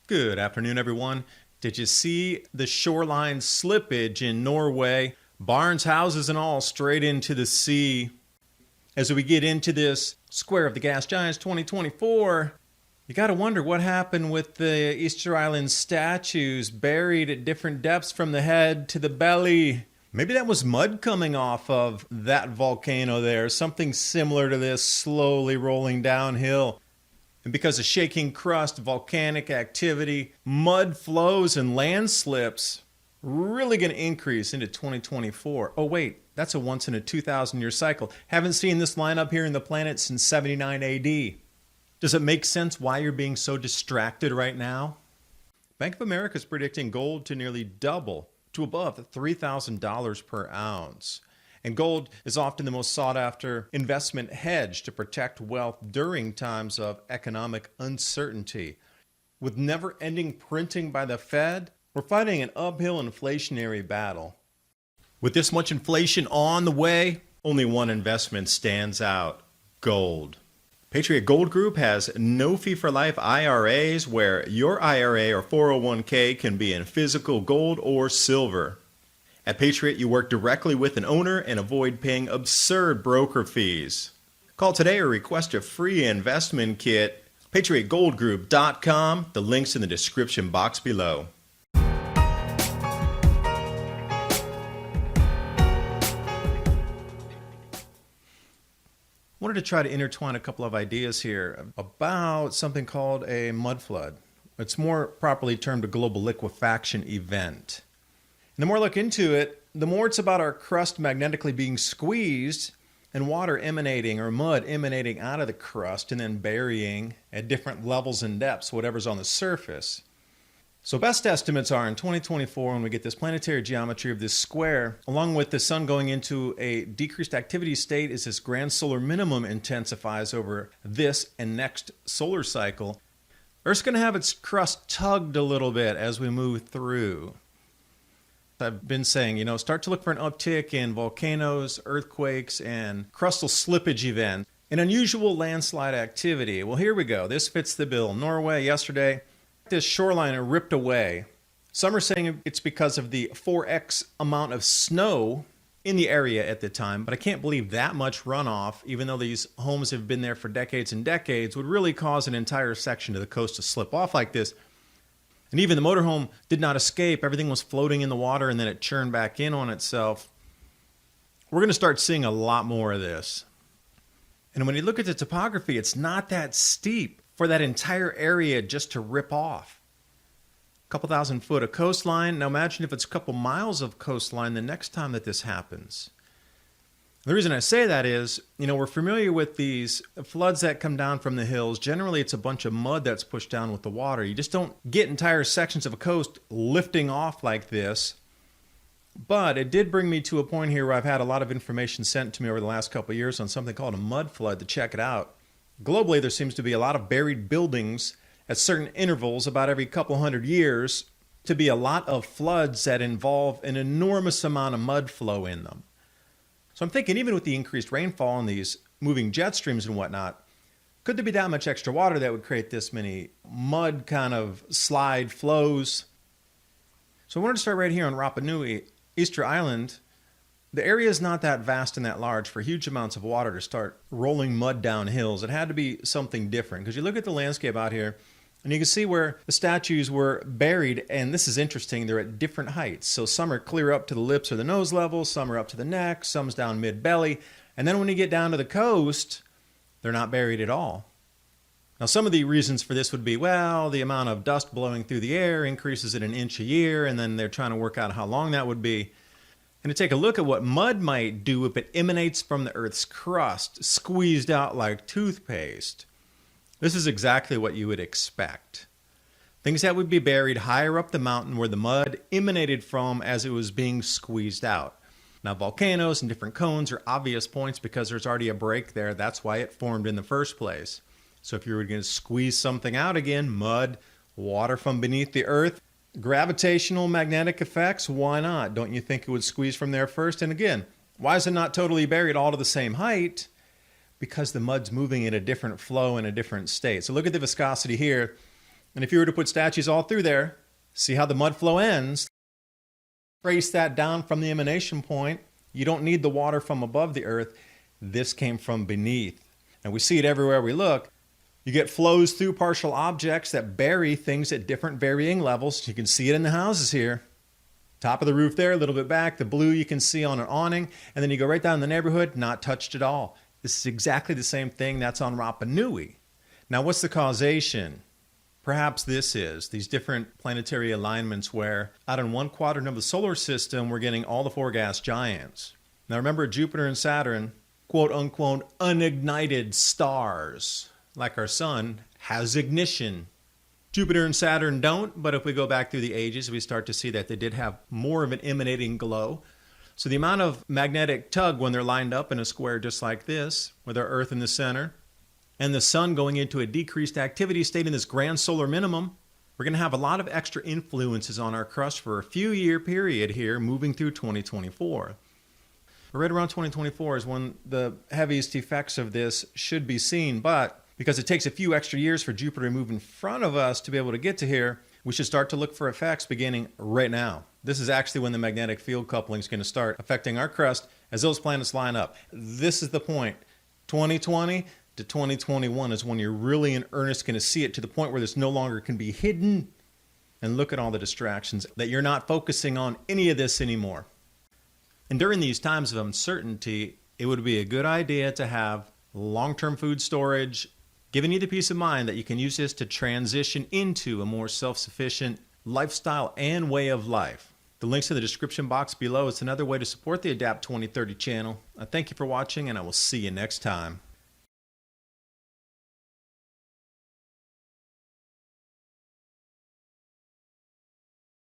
Good afternoon, everyone. Did you see the shoreline slippage in Norway? Barns, houses, and all straight into the sea. As we get into this Square of the Gas Giants 2024, you got to wonder what happened with the Easter Island statues buried at different depths from the head to the belly. Maybe that was mud coming off of that volcano there, something similar to this slowly rolling downhill. And because of shaking crust, volcanic activity, mud flows, and landslips, really going to increase into 2024. Oh, wait, that's a once in a 2,000 year cycle. Haven't seen this line up here in the planet since 79 AD. Does it make sense why you're being so distracted right now? Bank of America is predicting gold to nearly double to above $3,000 per ounce. And gold is often the most sought after investment hedge to protect wealth during times of economic uncertainty. With never ending printing by the Fed, we're fighting an uphill inflationary battle. With this much inflation on the way, only one investment stands out: gold. Patriot Gold Group has no fee for life IRAs where your IRA or 401k can be in physical gold or silver. At Patriot, you work directly with an owner and avoid paying absurd broker fees. Call today or request a free investment kit. PatriotGoldGroup.com. The link's in the description box below. I wanted to try to intertwine a couple of ideas here about something called a mud flood. It's more properly termed a global liquefaction event. And the more I look into it, the more it's about our crust magnetically being squeezed and water emanating or mud emanating out of the crust and then burying at different levels and depths, whatever's on the surface. So best estimates are in 2024, when we get this planetary geometry of this square, along with the sun going into a decreased activity state as this grand solar minimum intensifies over this and next solar cycle, Earth's going to have its crust tugged a little bit as we move through. I've been saying, start to look for an uptick in volcanoes, earthquakes, and crustal slippage events, and unusual landslide activity. Well, here we go. This fits the bill. Norway yesterday, this shoreline ripped away. Some are saying it's because of the 4x amount of snow in the area at the time, but I can't believe that much runoff, even though these homes have been there for decades and decades, would really cause an entire section of the coast to slip off like this. And even the motorhome did not escape. Everything was floating in the water and then it churned back in on itself. We're going to start seeing a lot more of this. And when you look at the topography, it's not that steep for that entire area just to rip off. A couple thousand foot of coastline. Now imagine if it's a couple miles of coastline the next time that this happens. The reason I say that is, we're familiar with these floods that come down from the hills. Generally, it's a bunch of mud that's pushed down with the water. You just don't get entire sections of a coast lifting off like this. But it did bring me to a point here where I've had a lot of information sent to me over the last couple of years on something called a mud flood, to check it out. Globally, there seems to be a lot of buried buildings at certain intervals about every couple hundred years, to be a lot of floods that involve an enormous amount of mud flow in them. So I'm thinking, even with the increased rainfall and these moving jet streams and whatnot, could there be that much extra water that would create this many mud kind of slide flows? So I wanted to start right here on Rapa Nui, Easter Island. The area is not that vast and that large for huge amounts of water to start rolling mud down hills. It had to be something different, because you look at the landscape out here and you can see where the statues were buried, and this is interesting, they're at different heights. So some are clear up to the lips or the nose level, some are up to the neck, some's down mid-belly, and then when you get down to the coast, they're not buried at all. Now some of the reasons for this would be, well, the amount of dust blowing through the air increases at an inch a year, and then they're trying to work out how long that would be. And to take a look at what mud might do if it emanates from the Earth's crust, squeezed out like toothpaste. This is exactly what you would expect. Things that would be buried higher up the mountain where the mud emanated from as it was being squeezed out. Now, volcanoes and different cones are obvious points because there's already a break there. That's why it formed in the first place. So if you were going to squeeze something out again, mud, water from beneath the earth, gravitational magnetic effects, why not? Don't you think it would squeeze from there first? And again, why is it not totally buried all to the same height? Because the mud's moving in a different flow in a different state. So look at the viscosity here. And if you were to put statues all through there, see how the mud flow ends, trace that down from the emanation point. You don't need the water from above the earth. This came from beneath. And we see it everywhere we look. You get flows through partial objects that bury things at different varying levels. You can see it in the houses here. Top of the roof there, a little bit back. The blue you can see on an awning. And then you go right down in the neighborhood, not touched at all. This is exactly the same thing that's on Rapa Nui. Now, what's the causation? Perhaps this is these different planetary alignments where out in one quadrant of the solar system, we're getting all the four gas giants. Now, remember Jupiter and Saturn, quote unquote, unignited stars, like our sun, has ignition. Jupiter and Saturn don't, but if we go back through the ages, we start to see that they did have more of an emanating glow. So the amount of magnetic tug when they're lined up in a square just like this, with our Earth in the center, and the sun going into a decreased activity state in this grand solar minimum, we're going to have a lot of extra influences on our crust for a few year period here moving through 2024. Right around 2024 is when the heaviest effects of this should be seen, but because it takes a few extra years for Jupiter to move in front of us to be able to get to here, we should start to look for effects beginning right now. This is actually when the magnetic field coupling is going to start affecting our crust as those planets line up. This is the point. 2020 to 2021 is when you're really in earnest going to see it to the point where this no longer can be hidden. And look at all the distractions that you're not focusing on any of this anymore. And during these times of uncertainty, it would be a good idea to have long-term food storage, giving you the peace of mind that you can use this to transition into a more self-sufficient lifestyle and way of life. The link's in the description box below. It's another way to support the Adapt 2030 channel. I thank you for watching, and I will see you next time.